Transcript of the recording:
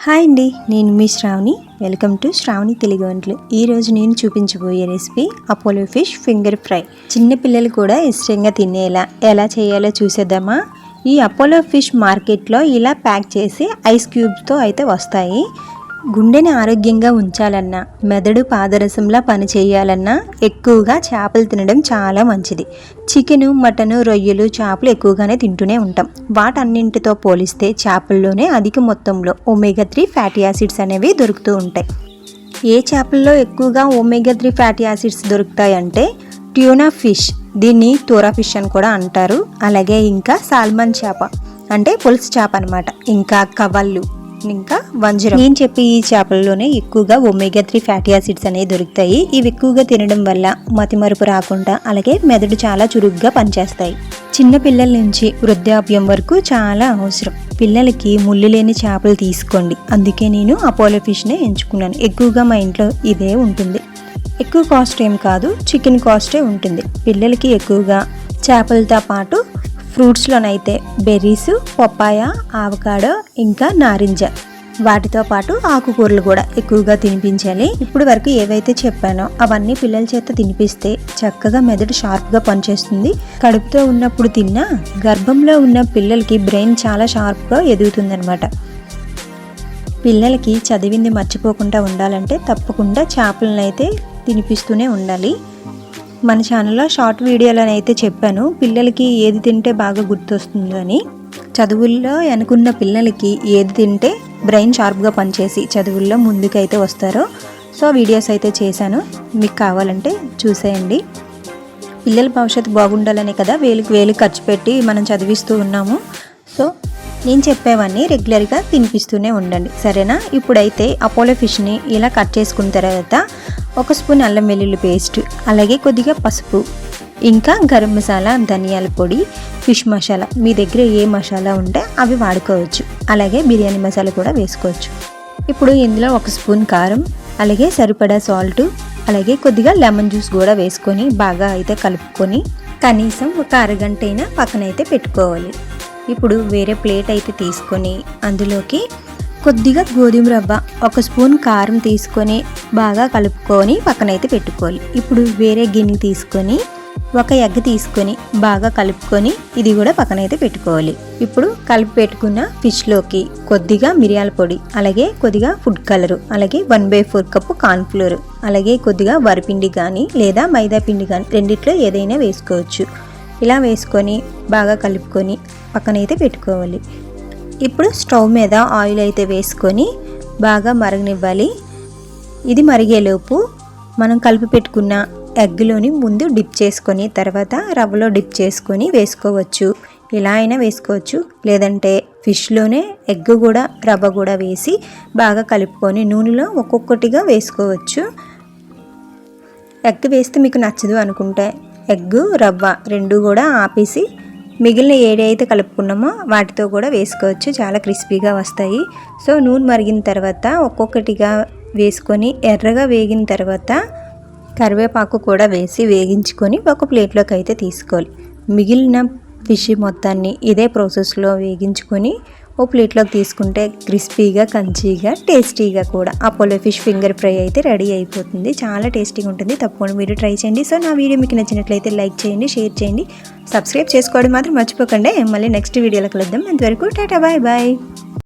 Hi అండి, నేను మీ శ్రావణి. వెల్కమ్ టు శ్రావణి తెలుగు వంటలు. ఈరోజు నేను చూపించబోయే recipe Apollo fish finger fry. చిన్నపిల్లలు కూడా ఇష్టంగా తినేలా ఎలా చేయాలో చూసేద్దామా. ఈ అపోలో ఫిష్ మార్కెట్లో ఇలా ప్యాక్ చేసి ఐస్ క్యూబ్స్తో అయితే వస్తాయి. గుండెని ఆరోగ్యంగా ఉంచాలన్నా, మెదడు పాదరసంలా పని చేయాలన్నా ఎక్కువగా చేపలు తినడం చాలా మంచిది. చికెను, మటను, రొయ్యలు, చేపలు ఎక్కువగానే తింటూనే ఉంటాం. వాటన్నింటితో పోలిస్తే చేపల్లోనే అధిక మొత్తంలో ఒమేగా 3 ఫ్యాటీ యాసిడ్స్ అనేవి దొరుకుతూ ఉంటాయి. ఏ చేపల్లో ఎక్కువగా ఒమేగా 3 ఫ్యాటీ యాసిడ్స్ దొరుకుతాయంటే ట్యూనా ఫిష్, దీన్ని తోరా ఫిష్ అని కూడా అంటారు. అలాగే ఇంకా సాల్మన్ చేప అంటే పులుసు చేప అనమాట. ఇంకా కవళ్ళు, ఇంకా వంజరం. నేను చెప్పి ఈ చేపల్లోనే ఎక్కువగా ఒమేగా 3 ఫ్యాటీ యాసిడ్స్ అనేవి దొరుకుతాయి. ఇవి ఎక్కువగా తినడం వల్ల మతిమరుపు రాకుండా, అలాగే మెదడు చాలా చురుగ్గా పనిచేస్తాయి. చిన్న పిల్లల నుంచి వృద్ధాప్యం వరకు చాలా అవసరం. పిల్లలకి ముళ్ళు లేని చేపలు తీసుకోండి. అందుకే నేను అపోలో ఫిష్నే ఎంచుకున్నాను. ఎక్కువగా మా ఇంట్లో ఇదే ఉంటుంది. ఎక్కువ కాస్ట్ ఏం కాదు, చికెన్ కాస్టే ఉంటుంది. పిల్లలకి ఎక్కువగా చేపలతో పాటు ఫ్రూట్స్లోనైతే బెర్రీస్, పపాయ, ఆవకాడో, ఇంకా నారింజ, వాటితో పాటు ఆకుకూరలు కూడా ఎక్కువగా తినిపించాలి. ఇప్పుడు వరకు ఏవైతే చెప్పానో అవన్నీ పిల్లల చేత తినిపిస్తే చక్కగా మెదడు షార్ప్గా పనిచేస్తుంది. కడుపుతో ఉన్నప్పుడు తిన్నా గర్భంలో ఉన్న పిల్లలకి బ్రెయిన్ చాలా షార్ప్గా ఎదుగుతుందనమాట. పిల్లలకి చదివింది మర్చిపోకుండా ఉండాలంటే తప్పకుండా చేపలను అయితే తినిపిస్తూనే ఉండాలి. మన ఛానల్లో షార్ట్ వీడియోలోనైతే చెప్పాను పిల్లలకి ఏది తింటే బాగా గుర్తొస్తుందో అని. చదువుల్లో అనుకున్న పిల్లలకి ఏది తింటే బ్రెయిన్ షార్ప్గా పనిచేసి చదువుల్లో ముందుకైతే వస్తారో సో వీడియోస్ అయితే చేశాను. మీకు కావాలంటే చూసేయండి. పిల్లల భవిష్యత్తు బాగుండాలనే కదా వేలుకి వేలు ఖర్చు పెట్టి మనం చదివిస్తూ ఉన్నాము. సో నేను చెప్పేవన్నీ రెగ్యులర్గా తినిపిస్తూనే ఉండండి, సరేనా. ఇప్పుడైతే అపోలో ఫిష్ని ఇలా కట్ చేసుకున్న తర్వాత 1 స్పూన్ అల్లం వెల్లుల్లి పేస్ట్, అలాగే కొద్దిగా పసుపు, ఇంకా గరం మసాలా, ధనియాల పొడి, ఫిష్ మసాలా, మీ దగ్గర ఏ మసాలా ఉంటే అవి వాడుకోవచ్చు. అలాగే బిర్యానీ మసాలా కూడా వేసుకోవచ్చు. ఇప్పుడు ఇందులో 1 స్పూన్ కారం, అలాగే సరిపడా సాల్ట్, అలాగే కొద్దిగా లెమన్ జ్యూస్ కూడా వేసుకొని బాగా అయితే కలుపుకొని కనీసం ఒక అరగంట అయినా పక్కనైతే పెట్టుకోవాలి. ఇప్పుడు వేరే ప్లేట్ అయితే తీసుకొని అందులోకి కొద్దిగా గోధుమ రవ్వ, 1 స్పూన్ కారం తీసుకొని బాగా కలుపుకొని పక్కనైతే పెట్టుకోవాలి. ఇప్పుడు వేరే గిన్నె తీసుకొని 1 ఎగ్ తీసుకొని బాగా కలుపుకొని ఇది కూడా పక్కనైతే పెట్టుకోవాలి. ఇప్పుడు కలిపి పెట్టుకున్న ఫిష్లోకి కొద్దిగా మిరియాల పొడి, అలాగే కొద్దిగా ఫుడ్ కలరు, అలాగే 1/4 కప్పు కార్న్ఫ్లోర్, అలాగే కొద్దిగా వరిపిండి కానీ లేదా మైదా పిండి కానీ రెండిట్లో ఏదైనా వేసుకోవచ్చు. ఇలా వేసుకొని బాగా కలుపుకొని పక్కనైతే పెట్టుకోవాలి. ఇప్పుడు స్టవ్ మీద ఆయిల్ అయితే వేసుకొని బాగా మరగనివ్వాలి. ఇది మరిగేలోపు మనం కలిపి పెట్టుకున్న ఎగ్లోని ముందు డిప్ చేసుకొని తర్వాత రవ్వలో డిప్ చేసుకొని వేసుకోవచ్చు. ఇలా అయినా వేసుకోవచ్చు, లేదంటే ఫిష్లోనే ఎగ్ కూడా రవ్వ కూడా వేసి బాగా కలుపుకొని నూనెలో ఒక్కొక్కటిగా వేసుకోవచ్చు. ఎగ్ వేస్తే మీకు నచ్చదు అనుకుంటే ఎగ్, రవ్వ రెండు కూడా ఆపేసి మిగిలిన ఏదైతే కలుపుకున్నామో వాటితో కూడా వేసుకోవచ్చు. చాలా క్రిస్పీగా వస్తాయి. సో నూనె మరిగిన తర్వాత ఒక్కొక్కటిగా వేసుకొని ఎర్రగా వేగిన తర్వాత కరివేపాకు కూడా వేసి వేగించుకొని ఒక ప్లేట్లోకి అయితే తీసుకోవాలి. మిగిలిన ఫిష్ మొత్తాన్ని ఇదే ప్రాసెస్లో వేగించుకొని ఓ ప్లేట్లోకి తీసుకుంటే క్రిస్పీగా, కంచీగా, టేస్టీగా కూడా అపోలో ఫిష్ ఫింగర్ ఫ్రై అయితే రెడీ అయిపోతుంది. చాలా టేస్టీగా ఉంటుంది. తప్పకుండా మీరు ట్రై చేయండి. సో నా వీడియో మీకు నచ్చినట్లయితే లైక్ చేయండి, షేర్ చేయండి, సబ్స్క్రైబ్ చేసుకోవడం మాత్రం మర్చిపోకండి. మళ్ళీ నెక్స్ట్ వీడియోలో కలుద్దాం. అంతవరకు టాటా, బాయ్ బాయ్.